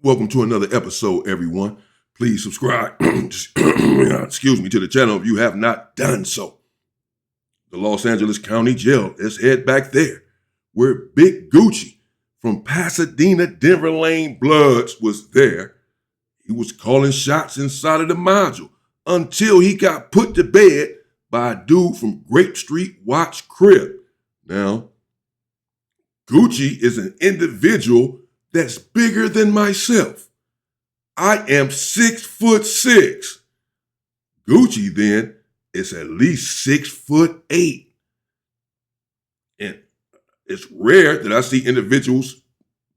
Welcome to another episode, everyone. Please subscribe, excuse me, to the channel if you have not done so. The Los Angeles County Jail, let's head back there, where Big Gucci from Pasadena, Denver Lane Bloods was there. He was calling shots inside of the module until he got put to bed by a dude from Grape Street Watch Crib. Now, Gucci is an individual that's bigger than myself. I am 6'6". Gucci then is at least 6'8". And it's rare that I see individuals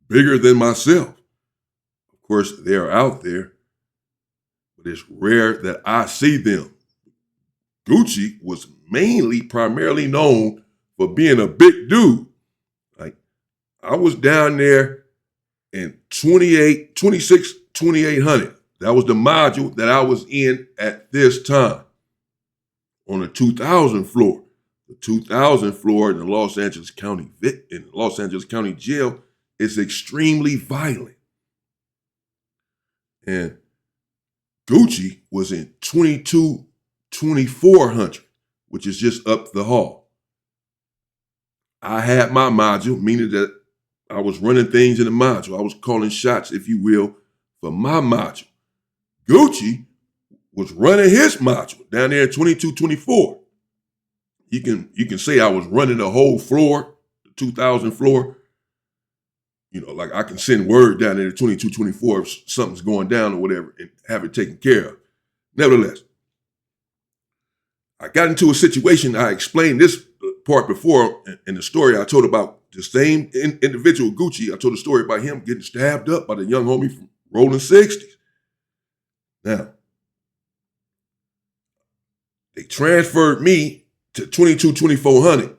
bigger than myself. Of course, they're out there, but it's rare that I see them. Gucci was primarily known for being a big dude. Like, I was down there in 2800. That was the module that I was in at this time on the 2000 floor. The 2000 floor in the Los Angeles County Jail is extremely violent. And Gucci was in 2400, which is just up the hall. I had my module, meaning that I was running things in the module. I was calling shots, if you will, for my module. Gucci was running his module down there at 2224. You can say I was running the whole floor, the 2000 floor. You know, like I can send word down there at 2224 if something's going down or whatever and have it taken care of. Nevertheless, I got into a situation. I explained this part before in the story I told about the same individual, Gucci. I told a story about him getting stabbed up by the young homie from Rolling 60s. Now, they transferred me to 2400.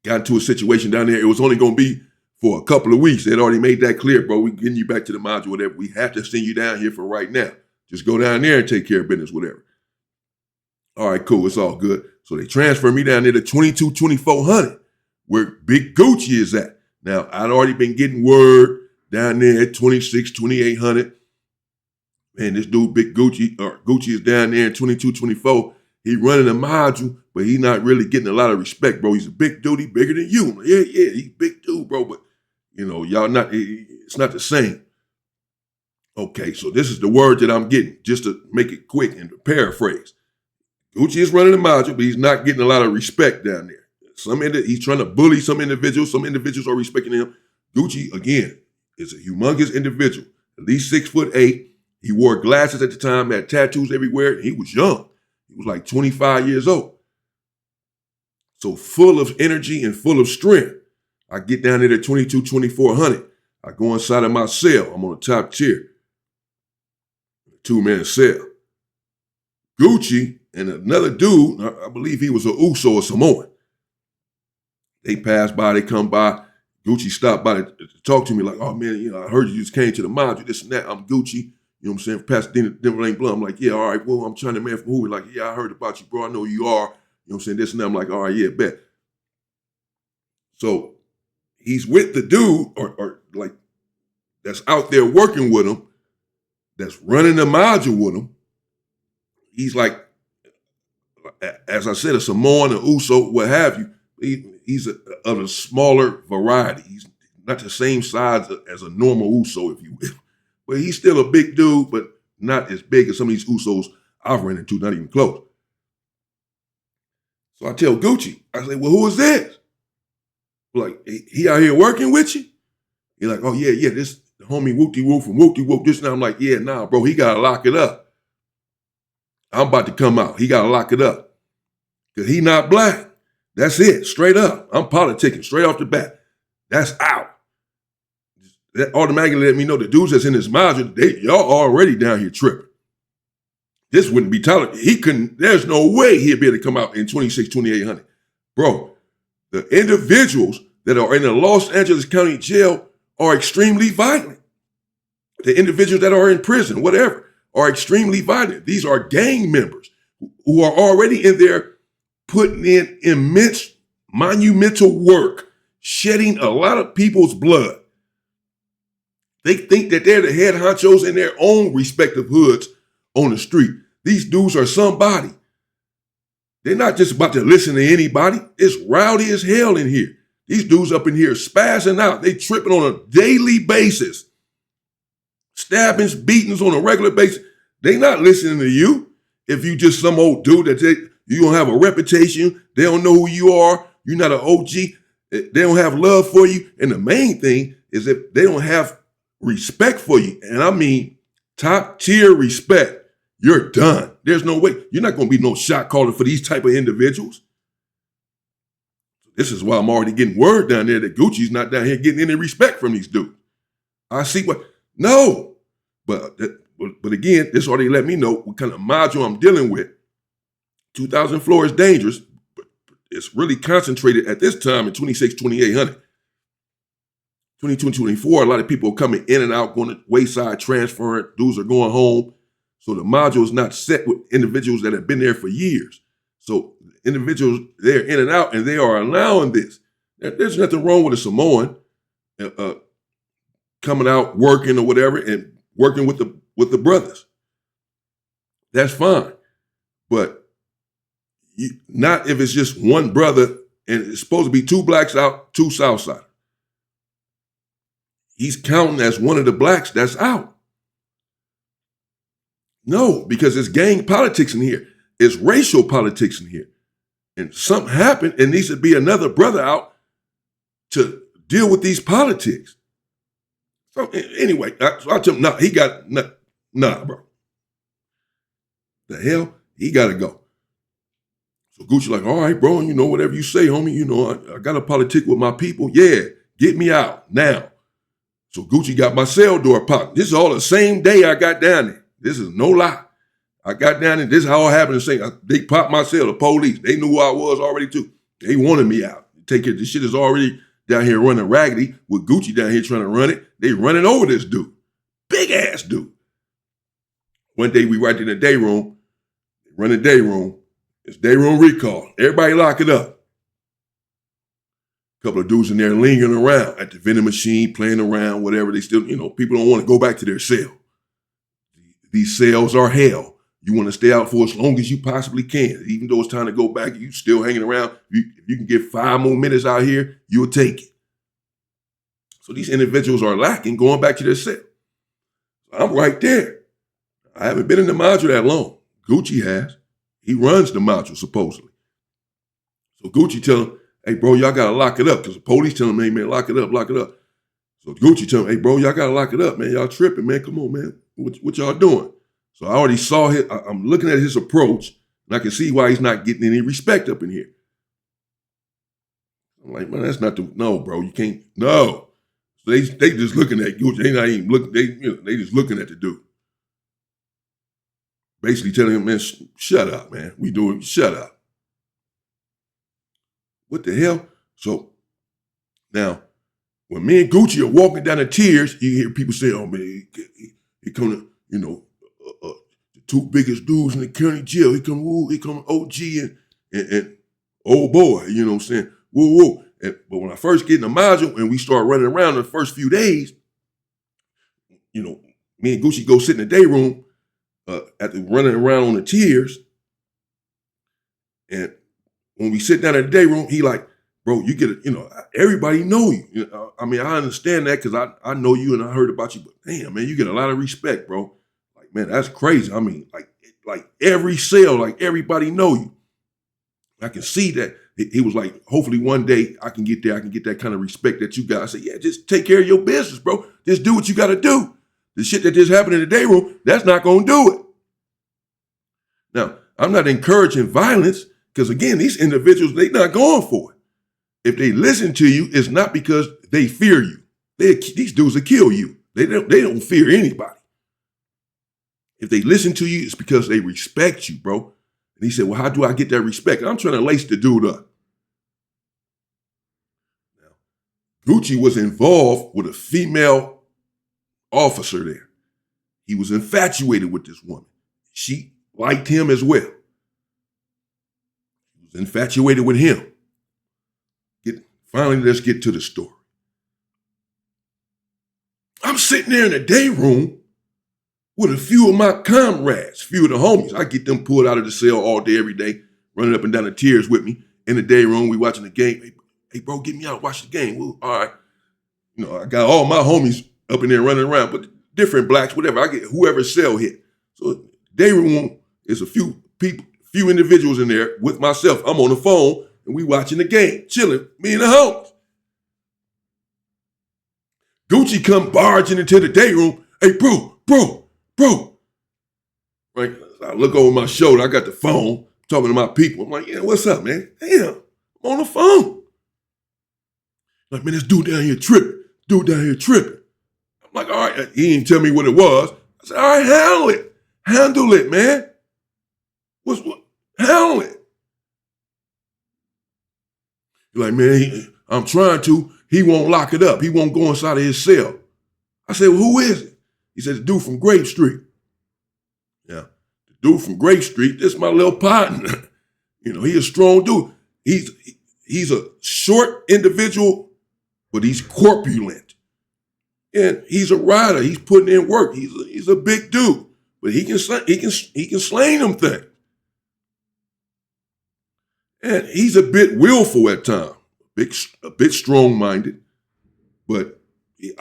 Got into a situation down there. It was only going to be for a couple of weeks. They'd already made that clear, bro. We're getting you back to the module, whatever. We have to send you down here for right now. Just go down there and take care of business, whatever. All right, cool. It's all good. So they transferred me down there to 2400. Where Big Gucci is at. Now, I'd already been getting word down there at 2800. Man, this dude, Big Gucci, or Gucci is down there in 2224. He running a module, but he's not really getting a lot of respect, bro. He's a big dude. He bigger than you. Yeah, he's a big dude, bro. But, you know, it's not the same. Okay, so this is the word that I'm getting, just to make it quick and to paraphrase. Gucci is running a module, but he's not getting a lot of respect down there. He's trying to bully some individuals. Some individuals are respecting him. Gucci, again, is a humongous individual, at least 6'8". He wore glasses at the time, had tattoos everywhere. He was young. He was like 25 years old. So full of energy and full of strength. I get down there at 2400. I go inside of my cell. I'm on the top tier. A 2-man cell. Gucci and another dude, I believe he was a Uso or Samoan. They pass by, they come by. Gucci stopped by to talk to me like, oh man, you know, I heard you just came to the module, this and that. I'm Gucci, you know what I'm saying, from Pasadena, Denver Lane Blood. I'm like, yeah, all right, well, I'm trying to man from who? Like, yeah, I heard about you, bro. I know who you are. You know what I'm saying, this and that. I'm like, all right, yeah, bet. So he's with the dude, or like, that's out there working with him, that's running the module with him. He's like, as I said, a Samoan, an Uso, what have you. He's of a smaller variety. He's not the same size as a normal Uso, if you will. But he's still a big dude, but not as big as some of these Usos I've run into, not even close. So I tell Gucci, I say, well, who is this? Like, he out here working with you? He's like, oh, yeah, this the homie Whoop-de-Whoop from Whoop-de-Whoop. This and I'm like, yeah, nah, bro, he got to lock it up. I'm about to come out. He got to lock it up. Because he not black. That's it, straight up. I'm politicking straight off the bat. That's out. That automatically let me know the dudes that's in this module, y'all already down here tripping. This wouldn't be tolerated. There's no way he'd be able to come out in 2800. Bro, the individuals that are in the Los Angeles County Jail are extremely violent. The individuals that are in prison, whatever, are extremely violent. These are gang members who are already in there putting in immense, monumental work, shedding a lot of people's blood. They think that they're the head honchos in their own respective hoods on the street. These dudes are somebody. They're not just about to listen to anybody. It's rowdy as hell in here. These dudes up in here spazzing out. They tripping on a daily basis. Stabbings, beatings on a regular basis. They not listening to you. If you just some old dude that you don't have a reputation, they don't know who you are, you're not an OG, they don't have love for you. And the main thing is that they don't have respect for you. And I mean top tier respect. You're done. There's no way. You're not going to be no shot caller for these type of individuals. This is why I'm already getting word down there that Gucci's not down here getting any respect from these dudes. I see what, no. But again, this already let me know what kind of module I'm dealing with. 2,000 floor is dangerous, but it's really concentrated at this time in 2,800. 22 and 24, a lot of people are coming in and out, going to wayside transferring. Dudes are going home. So the module is not set with individuals that have been there for years. So individuals, they're in and out, and they are allowing this. There's nothing wrong with a Samoan coming out, working or whatever, and working with the brothers. That's fine. But not if it's just one brother, and it's supposed to be 2 blacks out, 2 Southside. He's counting as one of the blacks that's out. No, because it's gang politics in here. It's racial politics in here. And something happened, and needs to be another brother out to deal with these politics. So anyway, I told him, nah, he got, nah, bro. The hell? He got to go. So Gucci like, all right, bro, whatever you say, homie, I got a politic with my people. Yeah, get me out now. So Gucci got my cell door popped. This is all the same day I got down there. This is no lie. I got down there. This is how it happened. They popped my cell, the police. They knew who I was already too. They wanted me out. Take care. This shit is already down here running raggedy with Gucci down here trying to run it. They running over this dude. Big ass dude. One day we right in the day room. Run the day room. It's day room recall. Everybody lock it up. A couple of dudes in there lingering around at the vending machine, playing around, whatever. They still, people don't want to go back to their cell. These cells are hell. You want to stay out for as long as you possibly can. Even though it's time to go back, you still hanging around. If you can get 5 more minutes out here, you'll take it. So these individuals are lacking going back to their cell. I'm right there. I haven't been in the module that long. Gucci has. He runs the module, supposedly. So Gucci tell him, hey, bro, y'all got to lock it up. Because the police tell him, hey, man, lock it up, lock it up. So Gucci tell him, hey, bro, y'all got to lock it up, man. Y'all tripping, man. Come on, man. What y'all doing? So I already saw I'm looking at his approach, and I can see why he's not getting any respect up in here. I'm like, man, that's not no, bro, you can't, no. So they just looking at Gucci. They not even looking, they just looking at the dude. Basically telling him, man, shut up, man. Shut up. What the hell? So now, when me and Gucci are walking down the tiers, you hear people say, oh, man, he come to, the 2 biggest dudes in the county jail. He come OG and old boy, you know what I'm saying? Whoa. But when I first get in the module and we start running around the first few days, me and Gucci go sit in the day room after running around on the tiers. And when we sit down in the day room, he like, bro, you get it, everybody know you. I understand that because I know you and I heard about you, but damn, man, you get a lot of respect, bro. Like, man, that's crazy. I mean, like every cell, like everybody know you. I can see that. He was like, hopefully one day I can get there. I can get that kind of respect that you got. I said, yeah, just take care of your business, bro. Just do what you got to do. The shit that just happened in the day room, that's not going to do it. Now, I'm not encouraging violence because, again, these individuals, they not going for it. If they listen to you, it's not because they fear you. These dudes will kill you. They don't fear anybody. If they listen to you, it's because they respect you, bro. And he said, well, how do I get that respect? And I'm trying to lace the dude up. Now, Gucci was involved with a female officer there. He was infatuated with this woman. She liked him as well. He was infatuated with him. Finally, let's get to the story. I'm sitting there in the day room with a few of my comrades, few of the homies. I get them pulled out of the cell all day, every day, running up and down the tiers with me. In the day room, we watching the game. Hey, bro, get me out, watch the game. Well, all right. I got all my homies up in there running around, but different blacks, whatever. I get whoever's cell hit. So day room is a few people, few individuals in there with myself. I'm on the phone and we watching the game, chilling, me and the homies. Gucci come barging into the day room. Hey, bro. Right? I look over my shoulder. I got the phone, talking to my people. I'm like, yeah, what's up, man? Damn, I'm on the phone. Like, man, this dude down here tripping. I'm like, all right. He didn't tell me what it was. I said, all right, handle it, man. Handle it. He's like, man, I'm trying to. He won't lock it up. He won't go inside of his cell. I said, well, who is it? He said, the dude from Grape Street. Yeah, the dude from Grape Street, this is my little partner. He a strong dude. He's a short individual, but he's corpulent. And he's a rider. He's putting in work. He's a big dude, but he can slang them things. And he's a bit willful at times, a bit strong-minded, but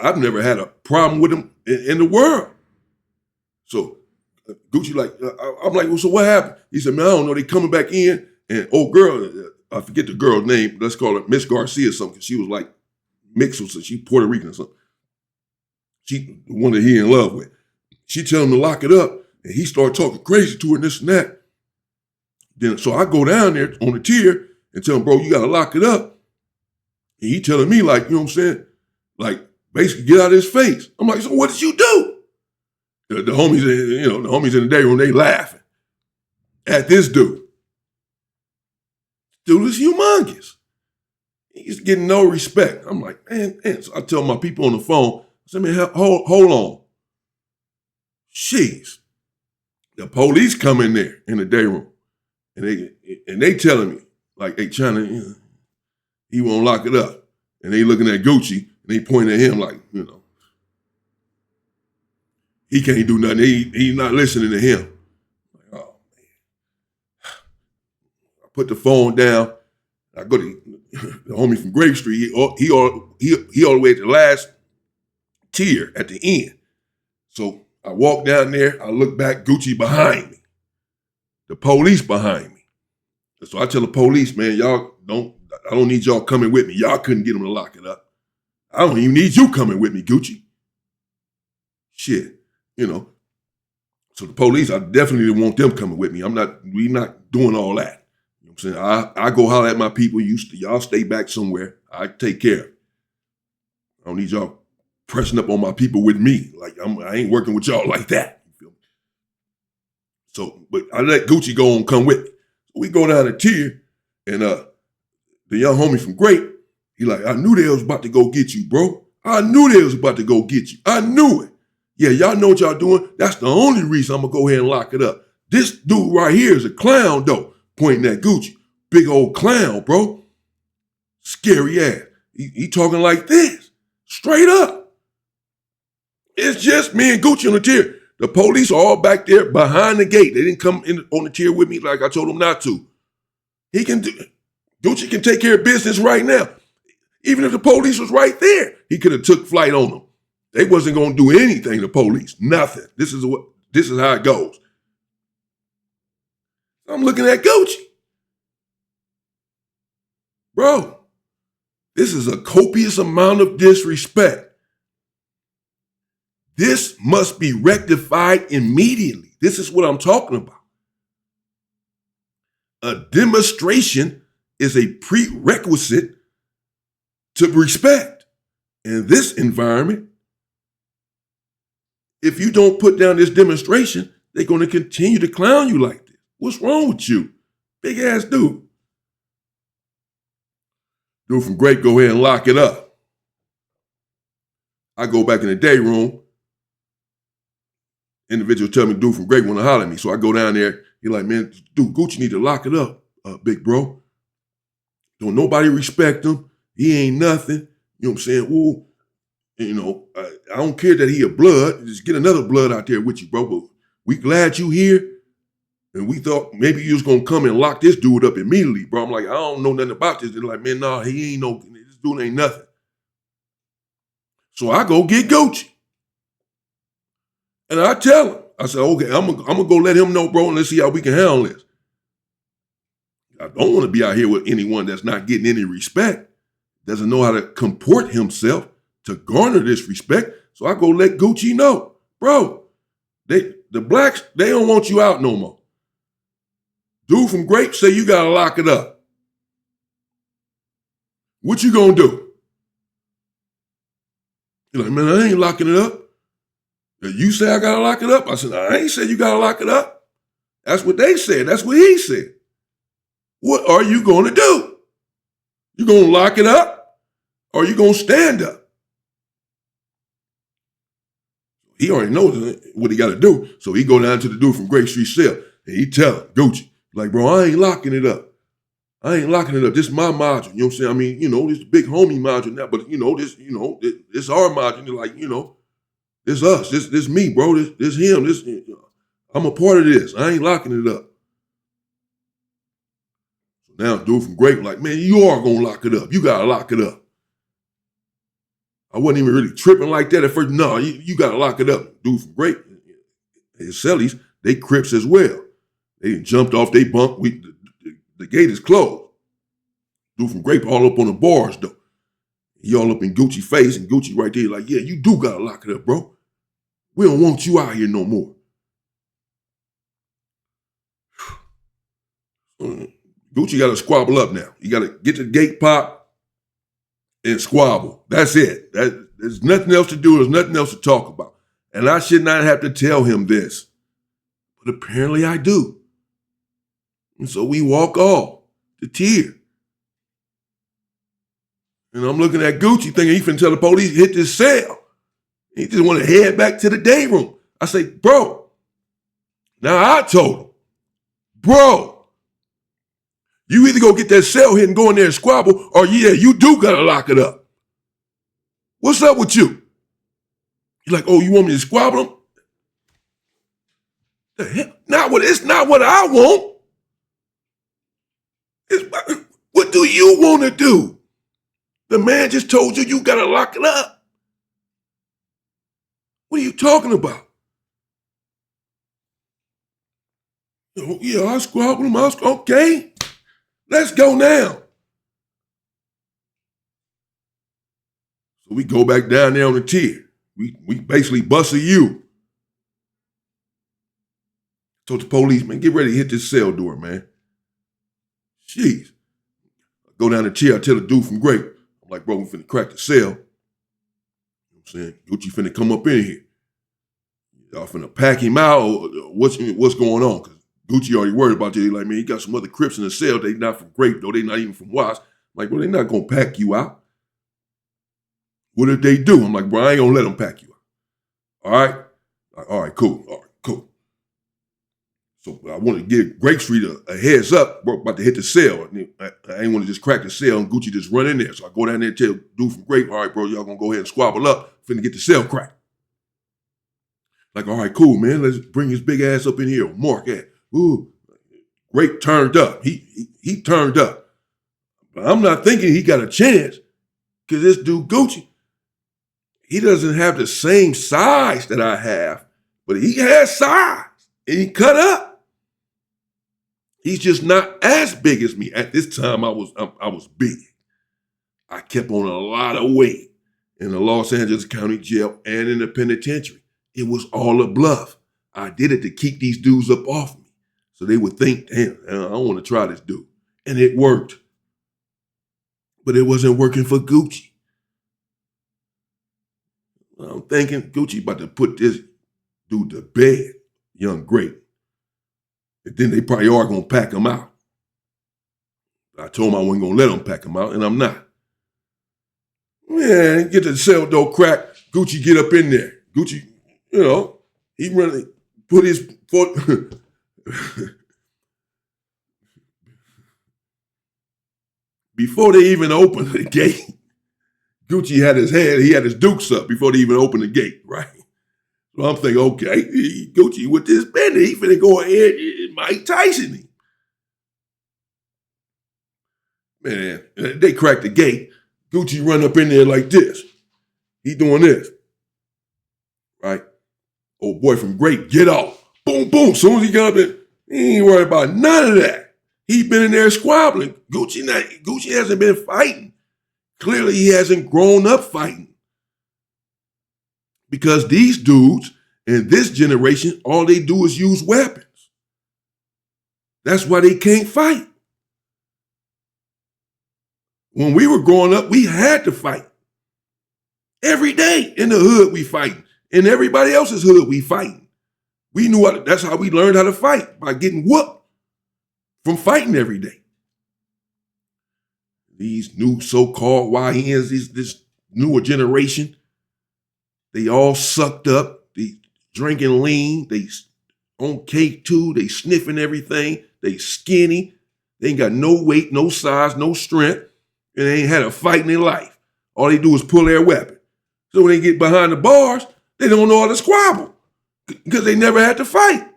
I've never had a problem with him in the world. So Gucci I'm like, well, so what happened? He said, man, I don't know. They coming back in, and old girl, I forget the girl's name. Let's call her Miss Garcia or something. She was like mixed with, so she Puerto Rican or something. She the one that he in love with. She tell him to lock it up, and he started talking crazy to her and this and that. Then so I go down there on the tier and tell him, bro, you gotta lock it up. And he telling me like, you know what I'm saying? Like basically get out of his face. I'm like, so what did you do? The homies in the day room, they laughing at this dude. Dude is humongous. He's getting no respect. I'm like, man. So I tell my people on the phone, I said, man, hold on. Jeez. The police come in there in the day room. And they telling me, like, hey, China, he won't lock it up. And they looking at Gucci, and they pointing at him like, he can't do nothing. He's not listening to him. Like, oh, man. I put the phone down. I go to the homie from Grape Street. He all the way at the last tier at the end. So I walk down there. I look back. Gucci behind me. The police behind me. So I tell the police, man, I don't need y'all coming with me. Y'all couldn't get them to lock it up. I don't even need you coming with me, Gucci. Shit, So the police, I definitely didn't want them coming with me. We not doing all that. You know what I'm saying? I go holler at my people. Y'all stay back somewhere. I take care of it. I don't need y'all pressing up on my people with me. Like I ain't working with y'all like that. You feel me? So, but I let Gucci go and come with me. So we go down the tier, and the young homie from Grape, he like, I knew they was about to go get you, bro. I knew they was about to go get you. I knew it. Yeah, y'all know what y'all doing. That's the only reason I'm going to go ahead and lock it up. This dude right here is a clown, though, pointing at Gucci. Big old clown, bro. Scary ass. He talking like this, straight up. It's just me and Gucci on the tier. The police are all back there behind the gate. They didn't come in on the tier with me like I told them not to. Gucci can take care of business right now. Even if the police was right there, he could have took flight on them. They wasn't going to do anything to police. Nothing. This is how it goes. I'm looking at Gucci. Bro, this is a copious amount of disrespect. This must be rectified immediately. This is what I'm talking about. A demonstration is a prerequisite to respect. In this environment, if you don't put down this demonstration, they're going to continue to clown you like this. What's wrong with you? Big ass dude. Dude from Grape, go ahead and lock it up. I go back in the day room. Individual tell me, dude from Grape want to holler at me. So I go down there. He like, man, dude, Gucci need to lock it up, big bro. Don't nobody respect him. He ain't nothing. You know what I'm saying? Ooh. I don't care that he a blood. Just get another blood out there with you, bro. But we glad you here. And we thought maybe you was going to come and lock this dude up immediately, bro. I'm like, I don't know nothing about this. They're like, man, nah, he ain't no, this dude ain't nothing. So I go get Gucci. And I tell him, I said, okay, I'm going to go let him know, bro, and let's see how we can handle this. I don't want to be out here with anyone that's not getting any respect, doesn't know how to comport himself to garner this respect. So I go let Gucci know, bro, the blacks, they don't want you out no more. Dude from Grape say you got to lock it up. What you going to do? He's like, man, I ain't locking it up. You say I got to lock it up? I said, I ain't said you got to lock it up. That's what they said. That's what he said. What are you going to do? You going to lock it up or you going to stand up? He already knows what he got to do. So he go down to the dude from Grape Street cell and he tell him, Gucci, like, bro, I ain't locking it up. I ain't locking it up. This is my module. You know what I'm saying? I mean, this big homie module now, but this our module. Like, this us. This me, bro. This him. I'm a part of this. I ain't locking it up. So now dude from Grape like, man, you are gonna lock it up. You gotta lock it up. I wasn't even really tripping like that at first. No, you gotta lock it up. Dude from Grape, his cellies, they Crips as well. They jumped off they bunk. The gate is closed. Dude from Grape all up on the bars, though. He all up in Gucci face, and Gucci right there like, yeah, you do gotta lock it up, bro. We don't want you out here no more. Gucci gotta squabble up now. You gotta get the gate pop and squabble. That's it. There's nothing else to do. There's nothing else to talk about. And I should not have to tell him this. But apparently I do. And so we walk off to Tier. And I'm looking at Gucci thinking he finna tell the police hit this cell. He just want to head back to the day room. I say, bro. Now I told him, bro, you either go get that cell hit and go in there and squabble, or yeah, you do gotta lock it up. What's up with you? He's like, oh, you want me to squabble him? The hell? It's not what I want. What do you want to do? The man just told you gotta lock it up. What are you talking about? Yeah, I'll squabble him. Okay, let's go now. So we go back down there on the Tier. We basically bust a U. Told the police, man, get ready to hit this cell door, man. Jeez. I go down the Tier, I tell the dude from Grape, I'm like, bro, we finna crack the cell. You know what I'm saying? Gucci finna come up in here. Y'all finna pack him out, or what's going on? Because Gucci already worried about this. Like, man, he got some other Crips in the cell. They not from Grape, though. They not even from Watts. I'm like, bro, they not gonna pack you out. What did they do? I'm like, bro, I ain't gonna let them pack you out. All right? Like, all right, cool. All right, cool. So I want to give Grape Street a heads up, bro, about to hit the cell. I ain't want to just crack the cell and Gucci just run in there. So I go down there and tell dude from Grape, all right, bro, y'all gonna go ahead and squabble up, finna get the cell cracked. Like, all right, cool, man, let's bring his big ass up in here. Mark at. Ooh, Grape turned up. He turned up. But I'm not thinking he got a chance, because this dude Gucci, he doesn't have the same size that I have, but he has size and he cut up. He's just not as big as me. At this time, I was big. I kept on a lot of weight in the Los Angeles County Jail and in the penitentiary. It was all a bluff. I did it to keep these dudes up off me, so they would think, damn, I don't want to try this dude. And it worked. But it wasn't working for Gucci. I'm thinking Gucci about to put this dude to bed, young Grape. And then they probably are going to pack him out. I told him I wasn't going to let him pack him out, and I'm not. Man, get the cell door cracked. Gucci get up in there. Gucci, he really put his foot. Before they even opened the gate, Gucci had he had his dukes up before they even opened the gate, right? So I'm thinking, okay, Gucci with this bandit, he finna go ahead and Mike Tyson him. Man, they cracked the gate. Gucci run up in there like this. He doing this, right? Old boy from Grape, get off. Boom, boom. Soon as he got up there, he ain't worried about none of that. He been in there squabbling. Gucci hasn't been fighting. Clearly, he hasn't grown up fighting. Because these dudes in this generation, all they do is use weapons. That's why they can't fight. When we were growing up, we had to fight. Every day in the hood, we fighting. In everybody else's hood, we fighting. We knew that's how we learned how to fight, by getting whooped from fighting every day. These new so-called YNs, this newer generation, they all sucked up. They drinking lean. They on K2. They sniffing everything. They skinny. They ain't got no weight, no size, no strength, and they ain't had a fight in their life. All they do is pull their weapon. So when they get behind the bars, they don't know how to squabble because they never had to fight.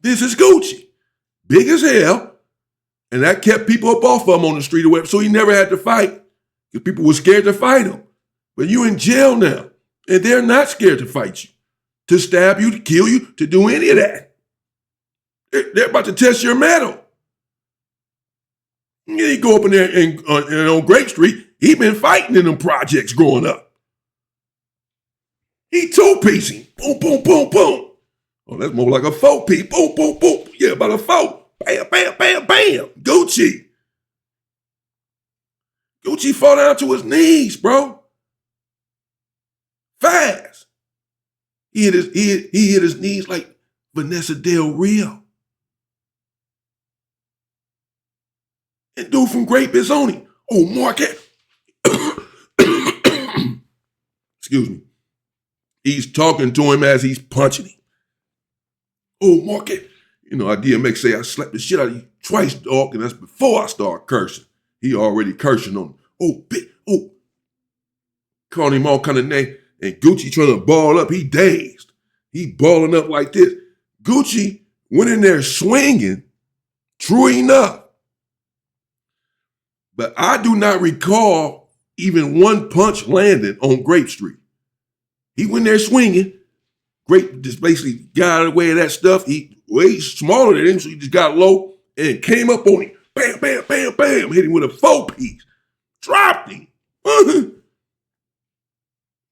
This is Gucci, big as hell, and that kept people up off of him on the street or whatever. So he never had to fight because people were scared to fight him. But you in jail now, and they're not scared to fight you, to stab you, to kill you, to do any of that. They're about to test your mettle. You go up in there and on Grape Street, he been fighting in them projects growing up. He two-piecing. Boom, boom, boom, boom. Oh, that's more like a four-piece. Boom, boom, boom. Yeah, about a four. Bam, bam, bam, bam. Gucci. Gucci fall down to his knees, bro. Fast. He hit his knees like Vanessa Del Rio. And dude from Grape is on him. Oh, Marquette. Excuse me. He's talking to him as he's punching him. Oh, Marquette. You know, I DMX say I slapped the shit out of you twice, dog, and that's before I start cursing. He already cursing on him. Oh, bitch. Oh. Calling him all kind of names. And Gucci trying to ball up. He dazed. He balling up like this. Gucci went in there swinging, true enough. But I do not recall even one punch landing on Grape Street. He went there swinging. Grape just basically got out of the way of that stuff. He's smaller than him, so he just got low and came up on him. Bam, bam, bam, bam. Hit him with a four-piece. Dropped him.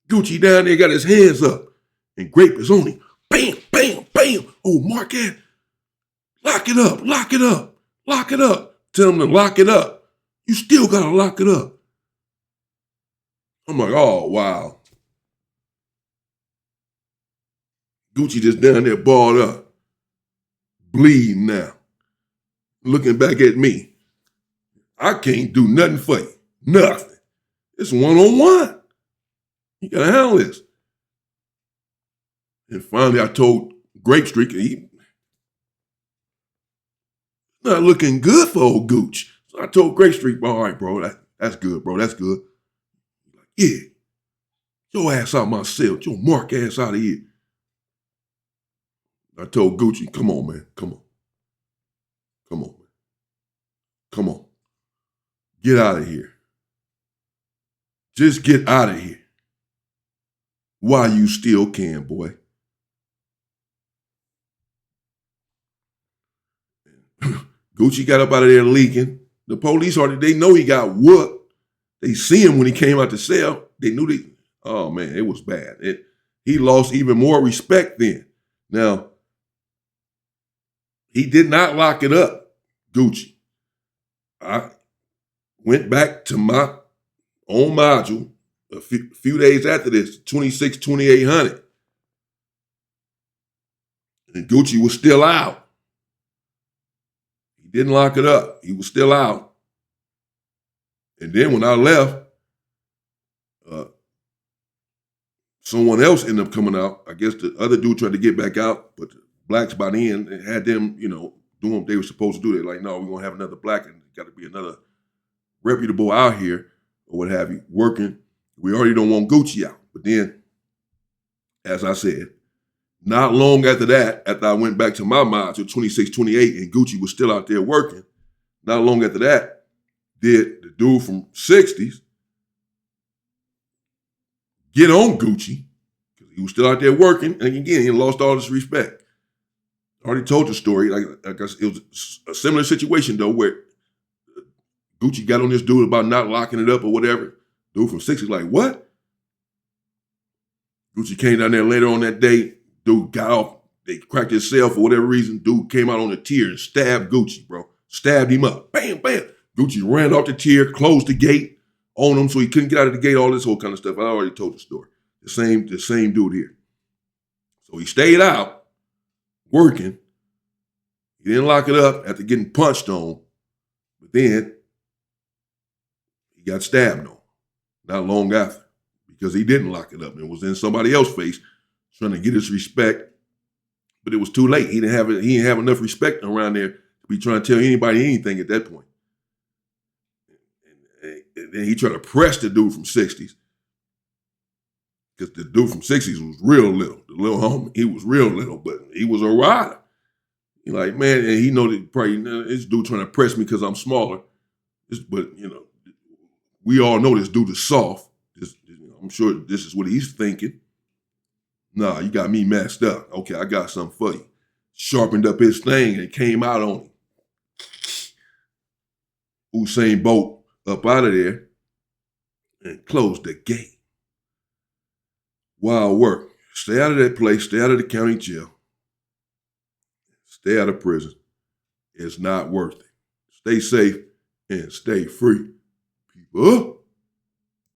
Gucci down there got his hands up. And Grape is on him. Bam, bam, bam. Oh, Marquette. Lock it up, lock it up, lock it up. Tell him to lock it up. You still got to lock it up. I'm like, oh, wow. Gucci just down there balled up, bleeding now, looking back at me. I can't do nothing for you, nothing. It's one-on-one. You got to handle this. And finally, I told Grape Street, he not looking good for old Gooch. So I told Grape Street, all right, bro, that's good, bro, that's good. Like, yeah, your ass out my cell, your Mark ass out of here. I told Gucci, come on, man, come on. Come on, man. Come on. Get out of here. Just get out of here. While you still can, boy. Gucci got up out of there leaking. The police they know he got whooped. They see him when he came out the cell. They knew oh man, it was bad. He lost even more respect then. Now, he did not lock it up, Gucci. I went back to my own module a few days after this, 26,2800. And Gucci was still out. He didn't lock it up. He was still out. And then when I left, someone else ended up coming out. I guess the other dude tried to get back out, but the blacks by then had them, doing what they were supposed to do. They're like, no, we're going to have another black and got to be another reputable out here. or what have you, working. We already don't want Gucci out. But then, as I said, not long after that, after I went back to my mod to 26, 28, and Gucci was still out there working, not long after that, did the dude from 60s get on Gucci, because he was still out there working, and again, he lost all his respect. I already told the story. Like it was a similar situation, though, where Gucci got on this dude about not locking it up or whatever. Dude from 60s like, what? Gucci came down there later on that day. Dude got off. They cracked his cell for whatever reason. Dude came out on the tier and stabbed Gucci, bro. Stabbed him up. Bam, bam. Gucci ran off the tier, closed the gate on him so he couldn't get out of the gate, all this whole kind of stuff. I already told the story. The same dude here. So he stayed out working. He didn't lock it up after getting punched on. But then he got stabbed on not long after because he didn't lock it up and was in somebody else's face trying to get his respect. But it was too late. He didn't have enough respect around there to be trying to tell anybody anything at that point. And then he tried to press the dude from 60s. Because the dude from 60s was real little. The little homie, he was real little, but he was a rider. He like, man, and he know that probably this dude trying to press me because I'm smaller. But, we all know this dude is soft. I'm sure this is what he's thinking. Nah, you got me messed up. Okay, I got something for you. Sharpened up his thing and came out on him. Usain Bolt up out of there and closed the gate. Wild work. Stay out of that place. Stay out of the county jail. Stay out of prison. It's not worth it. Stay safe and stay free. People.